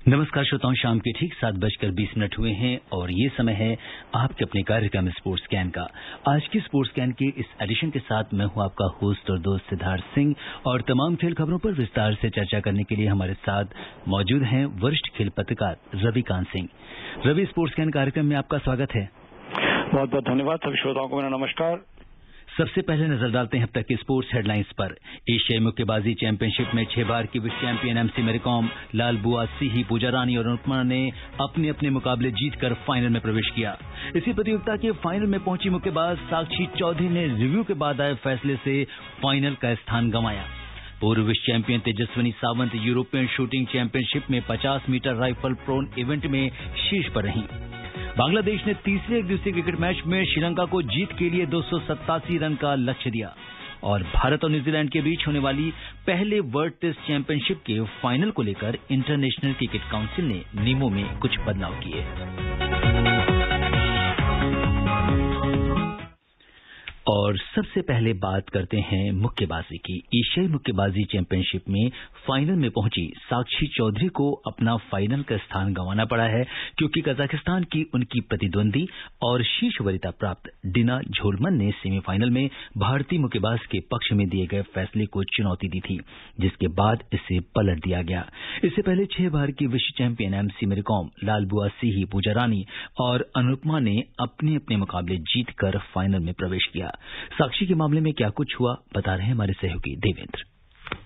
नमस्कार श्रोताओं, शाम के ठीक 7:20 हुए हैं और ये समय है आपके अपने कार्यक्रम स्पोर्ट्स स्कैन का। आज की स्पोर्ट्स स्कैन के इस एडिशन के साथ मैं हूं आपका होस्ट और दोस्त सिद्धार्थ सिंह और तमाम खेल खबरों पर विस्तार से चर्चा करने के लिए हमारे साथ मौजूद हैं वरिष्ठ खेल पत्रकार रविकांत सिंह। रवि, स्पोर्ट्स स्कैन कार्यक्रम में आपका स्वागत है। बहुत बहुत धन्यवाद। सभी श्रोताओं को मेरा नमस्कार। सबसे पहले नजर डालते हैं अब तक की स्पोर्ट्स हेडलाइंस पर। एशियाई मुक्केबाजी चैंपियनशिप में 6 बार की विश्व चैंपियन एमसी मैरीकॉम, लाल बुआ सिही, पूजा रानी और अनुपमा ने अपने अपने मुकाबले जीतकर फाइनल में प्रवेश किया। इसी प्रतियोगिता के फाइनल में पहुंची मुक्केबाज साक्षी चौधरी ने रिव्यू के बाद आए फैसले से फाइनल का स्थान गंवाया। पूर्व विश्व champion Tejaswini Sawant European shooting championship में 50 मीटर राइफल प्रोन इवेंट में शीर्ष पर रहीं। बांग्लादेश ने तीसरे एक दिवसीय क्रिकेट मैच में श्रीलंका को जीत के लिए 287 रन का लक्ष्य दिया। और भारत और न्यूजीलैंड के बीच होने वाली पहले वर्ल्ड टेस्ट चैंपियनशिप के फाइनल को लेकर इंटरनेशनल क्रिकेट काउंसिल ने नियमों में कुछ बदलाव किए। और सबसे पहले बात करते हैं मुक्केबाजी की। एशियाई मुक्केबाजी चैंपियनशिप में फाइनल में पहुंची साक्षी चौधरी को अपना फाइनल का स्थान गंवाना पड़ा है, क्योंकि कजाकिस्तान की उनकी प्रतिद्वंदी और शीर्ष वरीयता प्राप्त डिना झोलमन ने सेमीफाइनल में भारतीय मुक्केबाज के पक्ष में दिए गए फैसले को चुनौती दी थी, जिसके बाद इसे पलट दिया गया। इससे पहले 6 बार की विश्व चैंपियन एमसी मैरीकॉम, लाल बुआ सिही, पूजा रानी और अनुपमा ने अपने अपने मुकाबले जीतकर फाइनल में प्रवेश किया। साक्षी के मामले में क्या कुछ हुआ, बता रहे हैं हमारे सहयोगी देवेंद्र।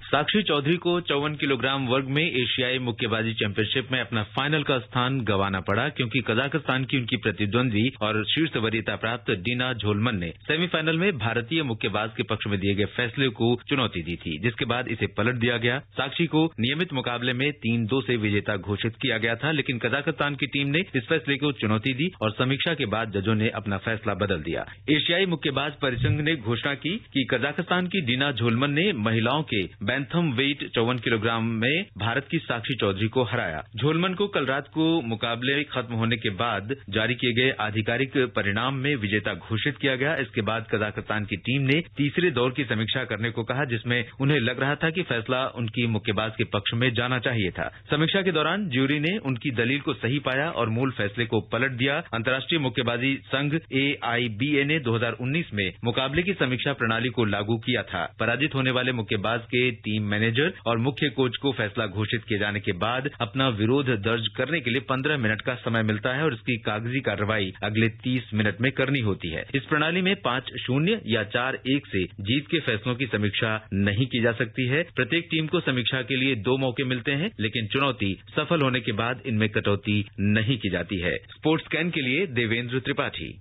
साक्षी चौधरी को 54 किलोग्राम वर्ग में एशियाई मुक्केबाजी चैंपियनशिप में अपना फाइनल का स्थान गंवाना पड़ा, क्योंकि कजाकिस्तान की उनकी प्रतिद्वंदी और शीर्ष वरीयता प्राप्त डिना झोलमन ने सेमीफाइनल में भारतीय मुक्केबाज के पक्ष में दिए गए फैसले को चुनौती दी थी, जिसके बाद इसे पलट दिया गया। साक्षी को नियमित मुकाबले में 3-2 से विजेता घोषित किया गया था, लेकिन कजाकिस्तान की टीम ने इस फैसले को चुनौती दी और समीक्षा के बाद जजों ने अपना फैसला बदल दिया। एशियाई मुक्केबाज परिसंघ ने घोषणा की कि कजाकिस्तान की डिना झोलमन ने महिलाओं के बैंथम वेट 54 किलोग्राम में भारत की साक्षी चौधरी को हराया। झोलमन को कल रात को मुकाबले खत्म होने के बाद जारी किए गए आधिकारिक परिणाम में विजेता घोषित किया गया। इसके बाद कजाकिस्तान की टीम ने तीसरे दौर की समीक्षा करने को कहा, जिसमें उन्हें लग रहा था कि फैसला उनकी मुक्केबाज के पक्ष में जाना चाहिए था। समीक्षा के दौरान ज्यूरी ने उनकी दलील को सही पाया और मूल फैसले को पलट दिया। अंतर्राष्ट्रीय मुक्केबाजी संघ AIBA ने 2019 में मुकाबले की समीक्षा प्रणाली को लागू किया था। पराजित होने वाले मुक्केबाज के टीम मैनेजर और मुख्य कोच को फैसला घोषित किए जाने के बाद अपना विरोध दर्ज करने के लिए 15 मिनट का समय मिलता है और इसकी कागजी कार्रवाई अगले 30 मिनट में करनी होती है। इस प्रणाली में 5-0 या 4-1 से जीत के फैसलों की समीक्षा नहीं की जा सकती है। प्रत्येक टीम को समीक्षा के लिए 2 मौके मिलते हैं, लेकिन चुनौती सफल होने के बाद इनमें कटौती नहीं की जाती है। स्पोर्ट्स स्कैन के लिए देवेंद्र त्रिपाठी।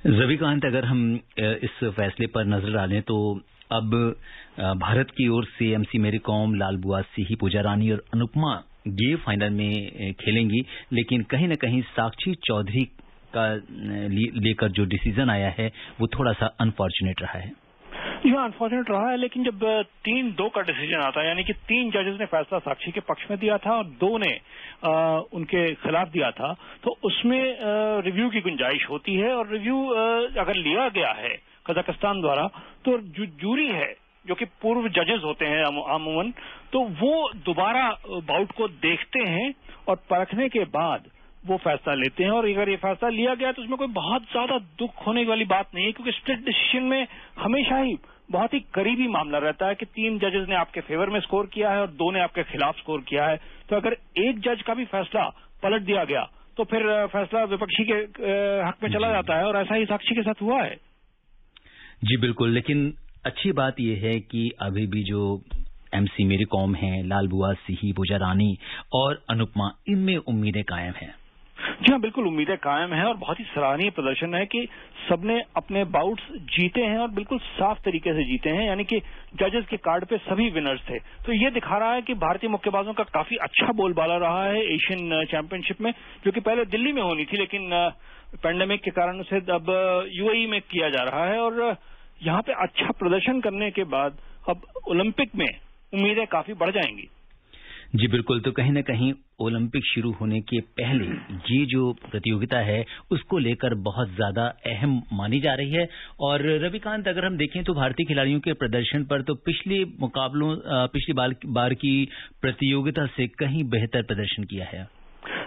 रविकांत, अगर हम इस फैसले पर नजर डालें तो अब भारत की ओर से एमसी मैरीकॉम, लाल बुआ सिही, पूजा रानी और अनुपमा ये फाइनल में खेलेंगी, लेकिन कहीं न कहीं साक्षी चौधरी का लेकर जो डिसीजन आया है वो थोड़ा सा अनफॉर्चुनेट रहा है। अनफॉर्चुनेट रहा है, लेकिन जब 3-2 का डिसीजन आता है, यानी कि 3 जजेस ने फैसला साक्षी के पक्ष में दिया था और 2 ने उनके खिलाफ दिया था, तो उसमें रिव्यू की गुंजाइश होती है। और रिव्यू अगर लिया गया है कजाकिस्तान द्वारा, तो जो जूरी है, जो कि पूर्व जजेस होते हैं अमूमन, तो वो दोबारा बाउट को देखते हैं और परखने के बाद वो फैसला लेते हैं। और अगर ये फैसला लिया गया तो उसमें कोई बहुत ज्यादा दुख होने वाली बात नहीं है, क्योंकि स्प्लिट डिसीजन में हमेशा ही बहुत ही करीबी मामला रहता है कि 3 जजेस ने आपके फेवर में स्कोर किया है और 2 ने आपके खिलाफ स्कोर किया है। तो अगर एक जज का भी फैसला पलट दिया गया तो फिर फैसला विपक्षी के हक में चला जाता है, और ऐसा ही साक्षी के साथ हुआ है। जी बिल्कुल, लेकिन अच्छी बात यह है कि अभी भी जो एमसी मैरीकॉम हैं, लाल बुआ सिही, पूजा रानी और अनुपमा, इनमें उम्मीदें कायम हैं। जी हाँ, बिल्कुल उम्मीदें कायम हैं और बहुत ही सराहनीय प्रदर्शन है कि सबने अपने बाउट्स जीते हैं और बिल्कुल साफ तरीके से जीते हैं, यानी कि जजेस के कार्ड पे सभी विनर्स थे। तो ये दिखा रहा है कि भारतीय मुक्केबाजों का काफी अच्छा बोलबाला रहा है एशियन चैंपियनशिप में, जो कि पहले दिल्ली में होनी थी, लेकिन पैंडेमिक के कारण उसे अब UAE में किया जा रहा है। और यहाँ पे अच्छा प्रदर्शन करने के बाद अब ओलंपिक में उम्मीदें काफी बढ़ जाएंगी। जी बिल्कुल, तो कहीं न कहीं ओलंपिक शुरू होने के पहले ये जो प्रतियोगिता है उसको लेकर बहुत ज्यादा अहम मानी जा रही है। और रविकांत, अगर हम देखें तो भारतीय खिलाड़ियों के प्रदर्शन पर तो पिछली बार की प्रतियोगिता से कहीं बेहतर प्रदर्शन किया है।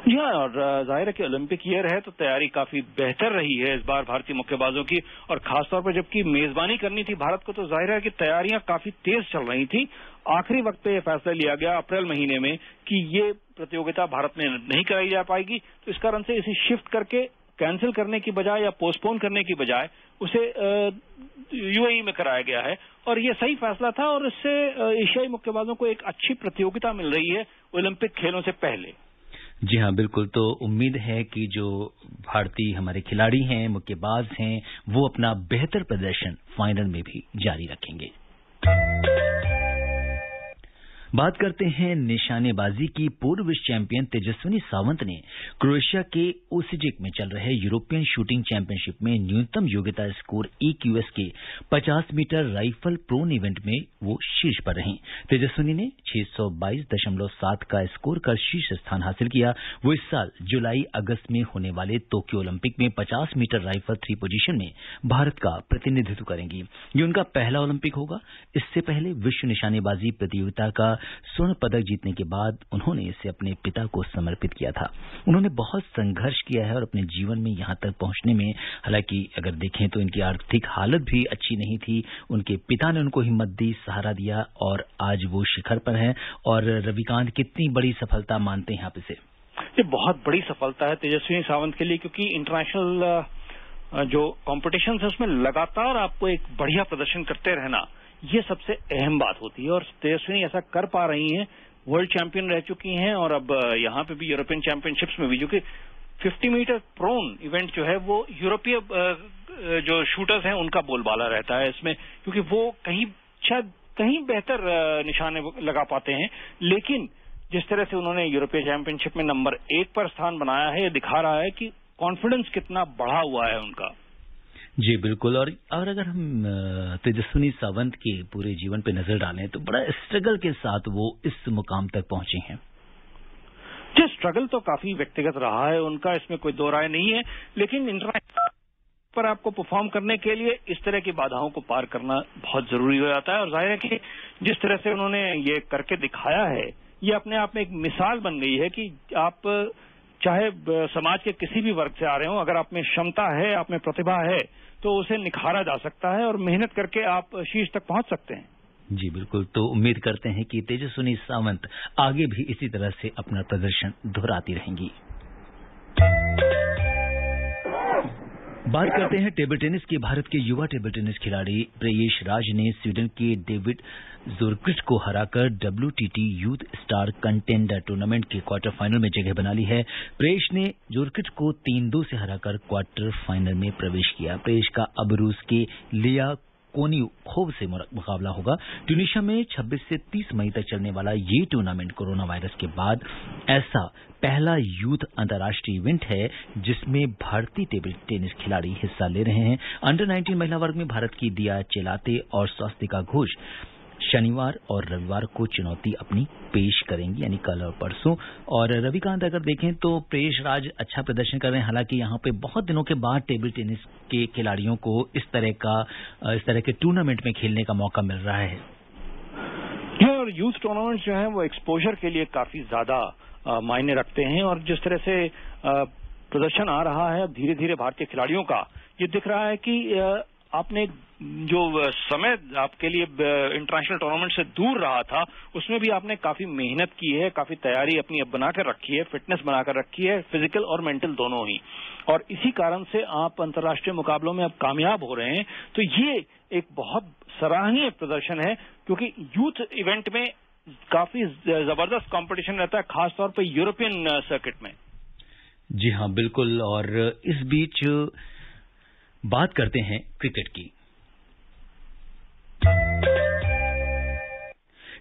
जी हाँ, और जाहिर है कि ओलंपिक ईयर है तो तैयारी काफी बेहतर रही है इस बार भारतीय मुक्केबाजों की, और खासतौर पर जबकि मेजबानी करनी थी भारत को तो जाहिर है कि तैयारियां काफी तेज चल रही थी। आखिरी वक्त पे यह फैसला लिया गया अप्रैल महीने में कि ये प्रतियोगिता भारत में नहीं कराई जा पाएगी, तो इस कारण से इसे शिफ्ट करके कैंसिल करने की बजाय या पोस्टपोन करने की बजाय उसे यूएई में कराया गया है, और ये सही फैसला था और इससे एशियाई मुक्केबाजों को एक अच्छी प्रतियोगिता मिल रही है ओलंपिक खेलों से पहले। जी हाँ बिल्कुल, तो उम्मीद है कि जो भारतीय हमारे खिलाड़ी हैं, मुक्केबाज हैं, वो अपना बेहतर प्रदर्शन फाइनल में भी जारी रखेंगे। बात करते हैं निशानेबाजी की। पूर्व विश्व चैंपियन तेजस्विनी सावंत ने क्रोएशिया के ओसिजेक में चल रहे यूरोपियन शूटिंग चैंपियनशिप में न्यूनतम योग्यता स्कोर EQS के 50 मीटर राइफल प्रोन इवेंट में वो शीर्ष पर रहीं। तेजस्विनी ने 622.7 का स्कोर कर शीर्ष स्थान हासिल किया। वो इस साल जुलाई अगस्त में होने वाले टोक्यो ओलंपिक में 50 मीटर राइफल 3 पोजीशन में भारत का प्रतिनिधित्व करेंगी। ये उनका पहला ओलंपिक होगा। इससे पहले विश्व निशानेबाजी प्रतियोगिता का स्वर्ण पदक जीतने के बाद उन्होंने इसे अपने पिता को समर्पित किया था। उन्होंने बहुत संघर्ष किया है और अपने जीवन में यहां तक पहुंचने में, हालांकि अगर देखें तो इनकी आर्थिक हालत भी अच्छी नहीं थी, उनके पिता ने उनको हिम्मत दी, सहारा दिया और आज वो शिखर पर हैं। और रविकांत, कितनी बड़ी सफलता मानते हैं आप इसे? ये बहुत बड़ी सफलता है तेजस्विनी सावंत के लिए, क्योंकि इंटरनेशनल जो कॉम्पिटिशन है उसमें लगातार आपको एक बढ़िया प्रदर्शन करते रहना, ये सबसे अहम बात होती है। और तेजस्विनी ऐसा कर पा रही हैं, वर्ल्ड चैंपियन रह चुकी हैं और अब यहाँ पे भी यूरोपियन चैंपियनशिप्स में भी, जो कि 50 मीटर प्रोन इवेंट जो है वो यूरोपीय जो शूटर्स हैं उनका बोलबाला रहता है इसमें, क्योंकि वो शायद कहीं बेहतर निशाने लगा पाते हैं। लेकिन जिस तरह से उन्होंने यूरोपीय चैंपियनशिप में नंबर 1 पर स्थान बनाया है, ये दिखा रहा है कि कॉन्फिडेंस कितना बढ़ा हुआ है उनका। जी बिल्कुल, और अगर हम तेजस्विनी सावंत के पूरे जीवन पे नजर डालें तो बड़ा स्ट्रगल के साथ वो इस मुकाम तक पहुंचे हैं। जी, स्ट्रगल तो काफी व्यक्तिगत रहा है उनका, इसमें कोई दो राय नहीं है, लेकिन इंटरनेशनल पर आपको परफॉर्म करने के लिए इस तरह की बाधाओं को पार करना बहुत जरूरी हो जाता है। और जाहिर है कि जिस तरह से उन्होंने ये करके दिखाया है, ये अपने आप में एक मिसाल बन गई है कि आप चाहे समाज के किसी भी वर्ग से आ रहे हो, अगर आप में क्षमता है, आप में प्रतिभा है, तो उसे निखारा जा सकता है और मेहनत करके आप शीर्ष तक पहुंच सकते हैं। जी बिल्कुल, तो उम्मीद करते हैं कि तेजस्विनी सावंत आगे भी इसी तरह से अपना प्रदर्शन दोहराती रहेंगी। बात करते हैं टेबल टेनिस की। भारत के युवा टेबल टेनिस खिलाड़ी प्रेयेश राज ने स्वीडन के डेविड जोरक्विस्ट को हराकर WTT youth star contender tournament के क्वार्टर फाइनल में जगह बना ली है। प्रेयेश ने जोरक्विस्ट को 3-2 से हराकर क्वार्टर फाइनल में प्रवेश किया। प्रेयेश का अब रूस के लिया कोनियोखोव से मुकाबला होगा। ट्यूनीशिया में 26 से 30 मई तक चलने वाला ये टूर्नामेंट कोरोना वायरस के बाद ऐसा पहला यूथ अंतर्राष्ट्रीय इवेंट है जिसमें भारतीय टेबल टेनिस खिलाड़ी हिस्सा ले रहे हैं। अंडर 19 महिला वर्ग में भारत की दिया चेलाते और स्वास्तिका घोष शनिवार और रविवार को चुनौती अपनी पेश करेंगी, यानी कल और परसों। और रविकांत, अगर देखें तो प्रेयेश राज अच्छा प्रदर्शन कर रहे हैं। हालांकि यहाँ पे बहुत दिनों के बाद टेबल टेनिस के खिलाड़ियों को इस तरह के टूर्नामेंट में खेलने का मौका मिल रहा है। और यूथ टूर्नामेंट जो है वो एक्सपोजर के लिए काफी ज्यादा मायने रखते हैं, और जिस तरह से प्रदर्शन आ रहा है अब धीरे धीरे भारतीय खिलाड़ियों का, ये दिख रहा है कि आपने जो समय आपके लिए इंटरनेशनल टूर्नामेंट से दूर रहा था, उसमें भी आपने काफी मेहनत की है, काफी तैयारी अपनी अब बनाकर रखी है, फिटनेस बनाकर रखी है, फिजिकल और मेंटल दोनों ही, और इसी कारण से आप अंतर्राष्ट्रीय मुकाबलों में अब कामयाब हो रहे हैं। तो ये एक बहुत सराहनीय प्रदर्शन है, क्योंकि यूथ इवेंट में काफी जबरदस्त कंपटीशन रहता है, खासतौर पर यूरोपियन सर्किट में। जी हाँ बिल्कुल, और इस बीच बात करते हैं क्रिकेट की।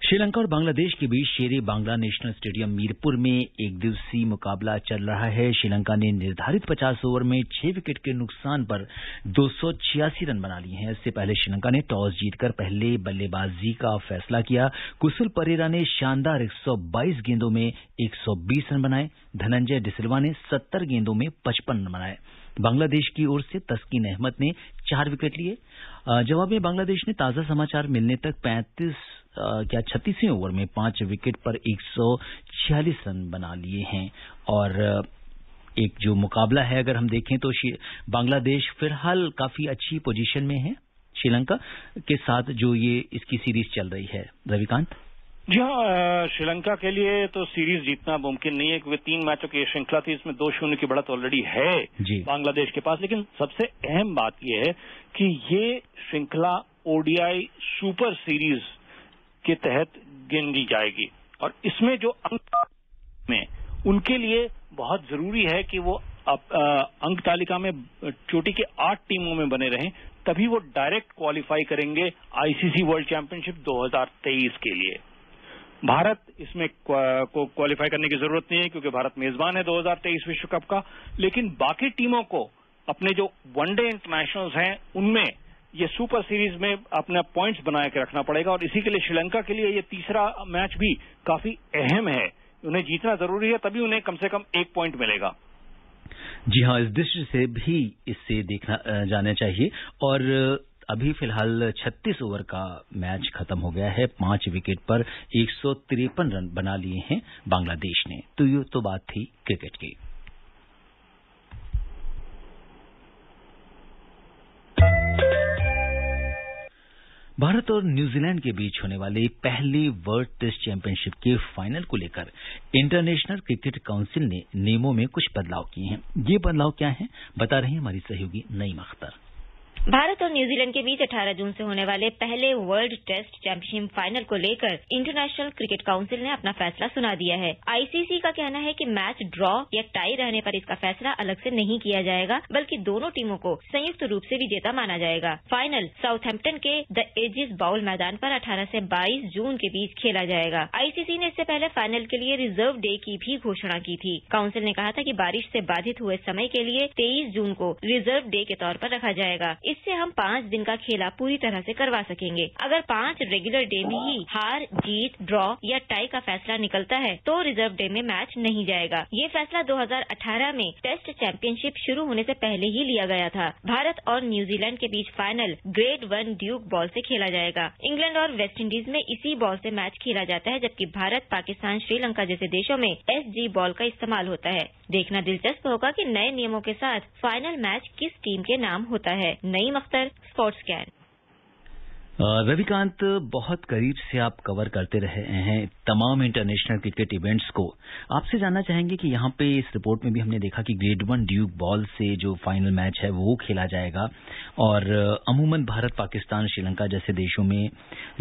श्रीलंका और बांग्लादेश के बीच शेरे बांग्ला नेशनल स्टेडियम मीरपुर में एक दिवसीय मुकाबला चल रहा है। श्रीलंका ने निर्धारित 50 ओवर में 6 विकेट के नुकसान पर 286 रन बना लिए हैं। इससे पहले श्रीलंका ने टॉस जीतकर पहले बल्लेबाजी का फैसला किया। कुशल परेरा ने शानदार 122 गेंदों में 120 रन बनाए। धनंजय डिसिल्वा ने 70 गेंदों में 55 रन बनाए। बांग्लादेश की ओर से तस्कीन अहमद ने 4 विकेट लिए। जवाब में बांग्लादेश ने ताजा समाचार मिलने तक 36वें ओवर में 5 विकेट पर 146 रन बना लिए हैं। और एक जो मुकाबला है अगर हम देखें तो बांग्लादेश फिलहाल काफी अच्छी पोजीशन में है श्रीलंका के साथ जो ये इसकी सीरीज चल रही है। रविकांत जी हाँ, श्रीलंका के लिए तो सीरीज जीतना मुमकिन नहीं है क्योंकि 3 मैचों की श्रृंखला थी, इसमें 2-0 की बढ़त ऑलरेडी है बांग्लादेश के पास। लेकिन सबसे अहम बात यह है कि ये श्रृंखला ओडीआई सुपर सीरीज के तहत गिनी जाएगी और इसमें जो अंक में उनके लिए बहुत जरूरी है कि वो अंक तालिका में चोटी के 8 टीमों में बने रहें, तभी वो डायरेक्ट क्वालिफाई करेंगे आईसीसी वर्ल्ड चैंपियनशिप 2023 के लिए। भारत इसमें को क्वालिफाई करने की जरूरत नहीं है क्योंकि भारत मेजबान है 2023 विश्व कप का, लेकिन बाकी टीमों को अपने जो वनडे इंटरनेशनल्स हैं उनमें ये सुपर सीरीज में अपना पॉइंट्स बना के रखना पड़ेगा और इसी के लिए श्रीलंका के लिए ये तीसरा मैच भी काफी अहम है। उन्हें जीतना जरूरी है, तभी उन्हें कम से कम 1 पॉइंट मिलेगा। जी हाँ, इस दृष्टि से भी इससे देखना जाना चाहिए। और अभी फिलहाल 36 ओवर का मैच खत्म हो गया है। 5 विकेट पर 153 रन बना लिए हैं बांग्लादेश ने। तो ये तो बात थी क्रिकेट की। भारत और न्यूजीलैंड के बीच होने वाले पहले वर्ल्ड टेस्ट चैंपियनशिप के फाइनल को लेकर इंटरनेशनल क्रिकेट काउंसिल ने नियमों में कुछ बदलाव किए हैं। ये बदलाव क्या हैं, बता रही हैं हमारी सहयोगी नईम अख्तर। भारत और न्यूजीलैंड के बीच 18 जून से होने वाले पहले वर्ल्ड टेस्ट चैंपियनशिप फाइनल को लेकर इंटरनेशनल क्रिकेट काउंसिल ने अपना फैसला सुना दिया है। आईसीसी का कहना है कि मैच ड्रॉ या टाई रहने पर इसका फैसला अलग से नहीं किया जाएगा, बल्कि दोनों टीमों को संयुक्त रूप से विजेता माना जाएगा। फाइनल साउथहैम्पटन के द एजिस बाउल मैदान पर 18 से 22 जून के बीच खेला जाएगा। आईसीसी ने इससे पहले फाइनल के लिए रिजर्व डे की भी घोषणा की थी। काउंसिल ने कहा था कि बारिश से बाधित हुए समय के लिए 23 जून को रिजर्व डे के तौर पर रखा जाएगा। इससे हम 5 दिन का खेला पूरी तरह से करवा सकेंगे। अगर 5 रेगुलर डे में ही हार, जीत, ड्रॉ या टाई का फैसला निकलता है तो रिजर्व डे में मैच नहीं जाएगा। ये फैसला 2018 में टेस्ट चैंपियनशिप शुरू होने से पहले ही लिया गया था। भारत और न्यूजीलैंड के बीच फाइनल ग्रेड 1 ड्यूक बॉल से खेला जाएगा। इंग्लैंड और वेस्टइंडीज में इसी बॉल से मैच खेला जाता है, जबकि भारत, पाकिस्तान, श्रीलंका जैसे देशों में एसजी बॉल का इस्तेमाल होता है। देखना दिलचस्प होगा कि नए नियमों के साथ फाइनल मैच किस टीम के नाम होता है। Naeem Akhtar, sports can. रविकांत, बहुत करीब से आप कवर करते रहे हैं तमाम इंटरनेशनल क्रिकेट इवेंट्स को। आपसे जानना चाहेंगे कि यहाँ पे इस रिपोर्ट में भी हमने देखा कि ग्रेड 1 ड्यूक बॉल से जो फाइनल मैच है वो खेला जाएगा और अमूमन भारत, पाकिस्तान, श्रीलंका जैसे देशों में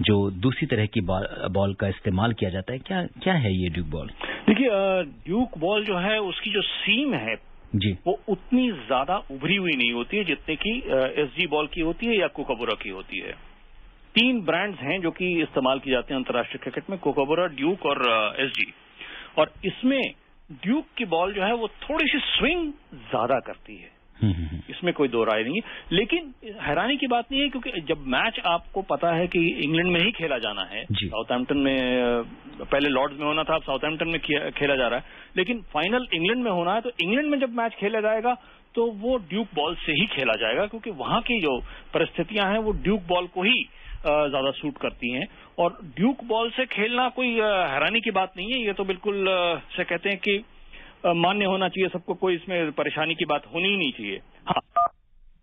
जो दूसरी तरह की बॉल का इस्तेमाल किया जाता है, क्या है ये ड्यूक बॉल? देखिए, ड्यूक बॉल जो है उसकी जो सीम है जी, वो उतनी ज्यादा उभरी हुई नहीं होती है जितने की एसजी बॉल की होती है या कोकाबुरा की होती है। 3 ब्रांड्स हैं जो कि इस्तेमाल की जाते हैं अंतर्राष्ट्रीय क्रिकेट में, कोकाबुरा, ड्यूक और एसजी। और इसमें ड्यूक की बॉल जो है वो थोड़ी सी स्विंग ज्यादा करती है, इसमें कोई दो राय नहीं है। लेकिन हैरानी की बात नहीं है क्योंकि जब मैच आपको पता है कि इंग्लैंड में ही खेला जाना है, साउथहैम्पटन में पहले लॉर्ड्स में होना था, अब साउथहैम्पटन में खेला जा रहा है, लेकिन फाइनल इंग्लैंड में होना है, तो इंग्लैंड में जब मैच खेला जाएगा तो वो ड्यूक बॉल से ही खेला जाएगा क्योंकि वहां की जो परिस्थितियां हैं वो ड्यूक बॉल को ही ज्यादा सूट करती हैं। और ड्यूक बॉल से खेलना कोई हैरानी की बात नहीं है, ये तो बिल्कुल से कहते हैं कि मान्य होना चाहिए सबको, कोई इसमें परेशानी की बात होनी ही नहीं चाहिए। हाँ,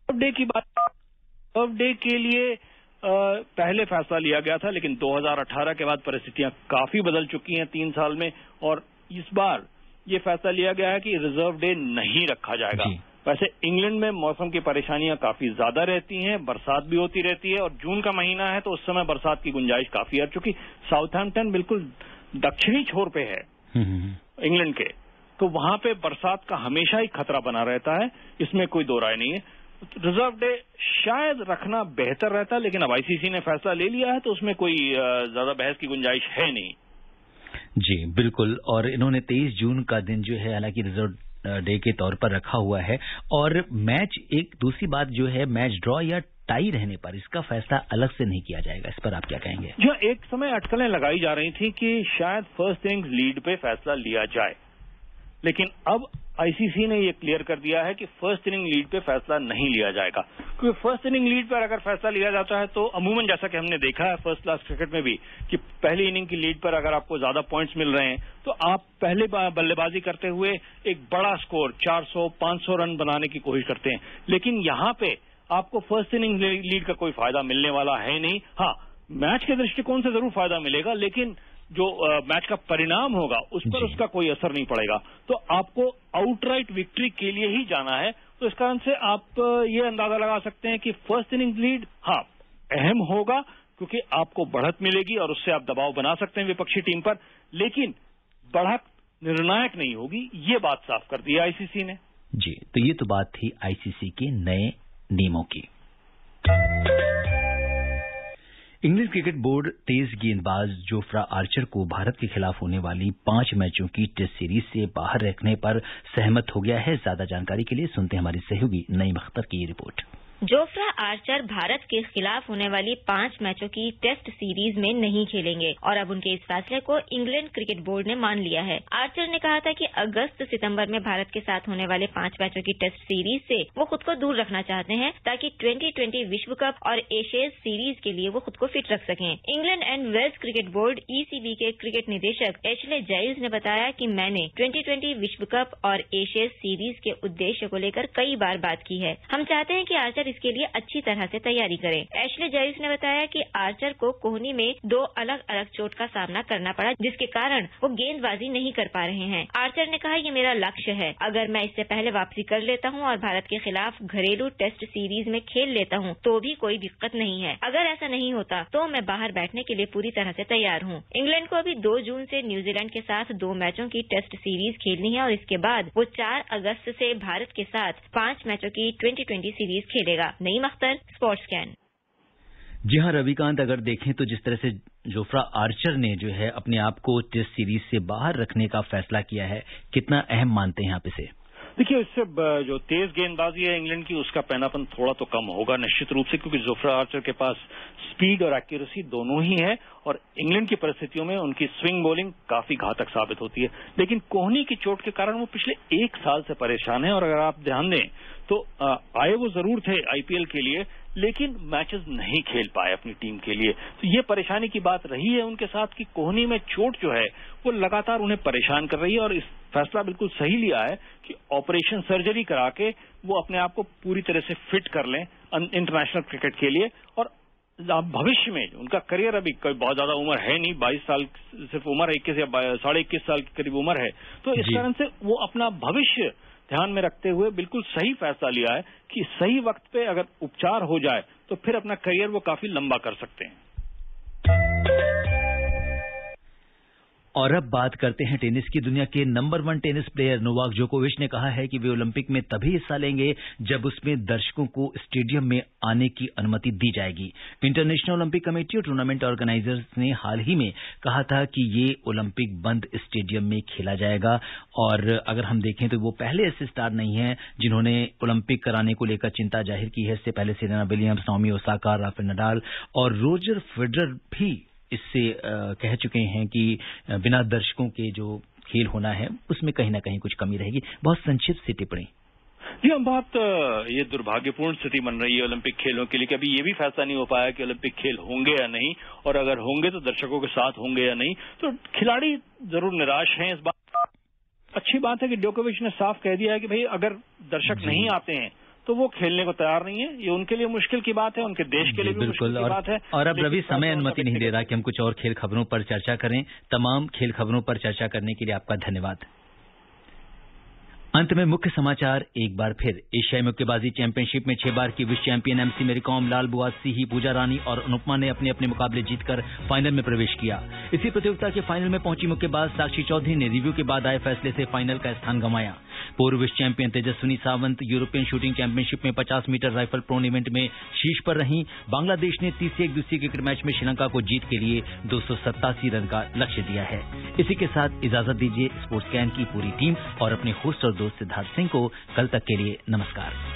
रिजर्व डे की बात, रिजर्व डे के लिए पहले फैसला लिया गया था, लेकिन 2018 के बाद परिस्थितियां काफी बदल चुकी हैं 3 साल में, और इस बार ये फैसला लिया गया है कि रिजर्व डे नहीं रखा जाएगा। वैसे इंग्लैंड में मौसम की परेशानियां काफी ज्यादा रहती हैं, बरसात भी होती रहती है और जून का महीना है तो उस समय बरसात की गुंजाइश काफी है, चूंकि साउथहैम्पटन बिल्कुल दक्षिणी छोर पे है इंग्लैंड के, तो वहां पे बरसात का हमेशा ही खतरा बना रहता है, इसमें कोई दो राय नहीं है। रिजर्व डे शायद रखना बेहतर रहता, लेकिन अब आईसीसी ने फैसला ले लिया है तो उसमें कोई ज्यादा बहस की गुंजाइश है नहीं। जी बिल्कुल, और इन्होंने 23 जून का दिन जो है हालांकि रिजर्व डे के तौर पर रखा हुआ है। और मैच, एक दूसरी बात जो है, मैच ड्रॉ या टाई रहने पर इसका फैसला अलग से नहीं किया जाएगा, इस पर आप क्या कहेंगे? जो एक समय अटकलें लगाई जा रही थी कि शायद फर्स्ट इनिंग्स लीड पे फैसला लिया जाए, लेकिन अब आईसीसी ने ये क्लियर कर दिया है कि फर्स्ट इनिंग लीड पे फैसला नहीं लिया जाएगा, क्योंकि फर्स्ट इनिंग लीड पर अगर फैसला लिया जाता है तो अमूमन जैसा कि हमने देखा है फर्स्ट क्लास क्रिकेट में भी कि पहली इनिंग की लीड पर अगर आपको ज्यादा पॉइंट्स मिल रहे हैं तो आप पहले बल्लेबाजी करते हुए एक बड़ा स्कोर 400-500 रन बनाने की कोशिश करते हैं, लेकिन यहां पे आपको फर्स्ट इनिंग लीड का कोई फायदा मिलने वाला है नहीं। हाँ, मैच के दृष्टिकोण से जरूर फायदा मिलेगा, लेकिन जो मैच का परिणाम होगा उस पर उसका कोई असर नहीं पड़ेगा। तो आपको आउटराइट विक्ट्री के लिए ही जाना है, तो इस कारण से आप ये अंदाजा लगा सकते हैं कि फर्स्ट इनिंग लीड हाँ अहम होगा, क्योंकि आपको बढ़त मिलेगी और उससे आप दबाव बना सकते हैं विपक्षी टीम पर, लेकिन बढ़त निर्णायक नहीं होगी, ये बात साफ कर दी आईसीसी ने। जी, तो ये तो बात थी आईसीसी के नए नियमों की। इंग्लैंड क्रिकेट बोर्ड तेज गेंदबाज जोफ्रा आर्चर को भारत के खिलाफ होने वाली 5 मैचों की टेस्ट सीरीज से बाहर रखने पर सहमत हो गया है। ज्यादा जानकारी के लिए सुनते हैं हमारी सहयोगी नईम अख्तर की ये रिपोर्ट। जोफ्रा आर्चर भारत के खिलाफ होने वाली 5 मैचों की टेस्ट सीरीज में नहीं खेलेंगे और अब उनके इस फैसले को इंग्लैंड क्रिकेट बोर्ड ने मान लिया है। आर्चर ने कहा था कि अगस्त सितंबर में भारत के साथ होने वाले 5 मैचों की टेस्ट सीरीज से वो खुद को दूर रखना चाहते हैं, ताकि 2020 विश्व कप और एशियज सीरीज के लिए वो खुद को फिट रख सकें। England and Wales cricket board ECB के क्रिकेट निदेशक एशले जाइल्स ने बताया कि मैंने 2020 विश्व कप और एशियज सीरीज के उद्देश्य को लेकर कई बार बात की है। हम चाहते हैं कि आर्चर इसके लिए अच्छी तरह से तैयारी करें। एशले जाइल्स ने बताया कि आर्चर को कोहनी में 2 अलग अलग चोट का सामना करना पड़ा, जिसके कारण वो गेंदबाजी नहीं कर पा रहे हैं। आर्चर ने कहा, ये मेरा लक्ष्य है, अगर मैं इससे पहले वापसी कर लेता हूं और भारत के खिलाफ घरेलू टेस्ट सीरीज में खेल लेता हूं तो भी कोई दिक्कत नहीं है। अगर ऐसा नहीं होता तो मैं बाहर बैठने के लिए पूरी तरह से तैयार हूं। इंग्लैंड को अभी 2 जून से न्यूजीलैंड के साथ 2 मैचों की टेस्ट सीरीज खेलनी है और इसके बाद वो 4 अगस्त से भारत के साथ 5 मैचों की 2020 सीरीज खेलेगा। Naeem Akhtar, sports can. जी हाँ रविकांत, अगर देखें तो जिस तरह से जोफ्रा आर्चर ने जो है अपने आप को टेस्ट सीरीज से बाहर रखने का फैसला किया है, कितना अहम मानते हैं आप इसे? देखिए, इससे जो तेज गेंदबाजी है इंग्लैंड की उसका पैनापन थोड़ा तो कम होगा निश्चित रूप से, क्योंकि जोफ्रा आर्चर के पास स्पीड और एक्यूरेसी दोनों ही है और इंग्लैंड की परिस्थितियों में उनकी स्विंग बॉलिंग काफी घातक साबित होती है। लेकिन कोहनी की चोट के कारण वो पिछले 1 साल से परेशान है और अगर आप ध्यान दें तो आए वो जरूर थे आईपीएल के लिए, लेकिन मैचेस नहीं खेल पाए अपनी टीम के लिए। तो ये परेशानी की बात रही है उनके साथ कि कोहनी में चोट जो है वो लगातार उन्हें परेशान कर रही है और इस फैसला बिल्कुल सही लिया है कि ऑपरेशन सर्जरी करा के वो अपने आप को पूरी तरह से फिट कर लें इंटरनेशनल क्रिकेट के लिए। और भविष्य में उनका करियर, अभी कोई बहुत ज्यादा उम्र है नहीं, 22 साल सिर्फ उम्र है, 21 या 21.5 साल के करीब उम्र है, तो इस कारण से वो अपना भविष्य ध्यान में रखते हुए बिल्कुल सही फैसला लिया है कि सही वक्त पे अगर उपचार हो जाए तो फिर अपना करियर वो काफी लंबा कर सकते हैं। और अब बात करते हैं टेनिस की। दुनिया के नंबर 1 टेनिस प्लेयर नोवाक जोकोविच ने कहा है कि वे ओलंपिक में तभी हिस्सा लेंगे जब उसमें दर्शकों को स्टेडियम में आने की अनुमति दी जाएगी। इंटरनेशनल ओलंपिक कमेटी और टूर्नामेंट ऑर्गेनाइजर्स ने हाल ही में कहा था कि ये ओलंपिक बंद स्टेडियम में खेला जाएगा और अगर हम देखें तो वो पहले ऐसे स्टार नहीं हैं जिन्होंने ओलंपिक कराने को लेकर चिंता जाहिर की है। इससे पहले Serena Williams, Naomi Osaka, Rafael Nadal और रोजर फेडरर भी इससे कह चुके हैं कि बिना दर्शकों के जो खेल होना है उसमें कहीं ना कहीं कुछ कमी रहेगी। बहुत संक्षिप्त सी टिप्पणी। जी, हम बात ये दुर्भाग्यपूर्ण स्थिति बन रही है ओलंपिक खेलों के लिए कि अभी ये भी फैसला नहीं हो पाया कि ओलंपिक खेल होंगे या नहीं, और अगर होंगे तो दर्शकों के साथ होंगे या नहीं। तो खिलाड़ी जरूर निराश हैं इस बात। अच्छी बात है कि जोकोविच ने साफ कह दिया है कि भाई अगर दर्शक नहीं आते हैं तो वो खेलने को तैयार नहीं है। ये उनके लिए मुश्किल की बात है, उनके देश के लिए भी मुश्किल की बात है। और अब रवि समय अनुमति नहीं दे रहा कि हम कुछ और खेल खबरों पर चर्चा करें। तमाम खेल खबरों पर चर्चा करने के लिए आपका धन्यवाद। अंत में मुख्य समाचार एक बार फिर। एशियाई मुक्केबाजी चैंपियनशिप में 6 बार की विश्व चैंपियन एमसी मैरी कॉम, लाल बुआज सिंह, पूजा रानी और अनुपमा ने अपने अपने मुकाबले जीतकर फाइनल में प्रवेश किया। इसी प्रतियोगिता के फाइनल में पहुंची मुक्केबाज साक्षी चौधरी ने रिव्यू के बाद आए फैसले से फाइनल का स्थान गंवाया। पूर्व विश्व champion Tejaswini Sawant European shooting championship में 50 मीटर राइफल प्रोन इवेंट में शीर्ष पर रहीं। बांग्लादेश ने तीसरे एक दिवसीय क्रिकेट मैच में श्रीलंका को जीत के लिए 287 रन का लक्ष्य दिया है। इसी के साथ इजाजत दीजिए स्पोर्ट्स कैन की पूरी टीम और अपने होस्ट और दोस्त सिद्धार्थ सिंह को कल तक के लिए नमस्कार।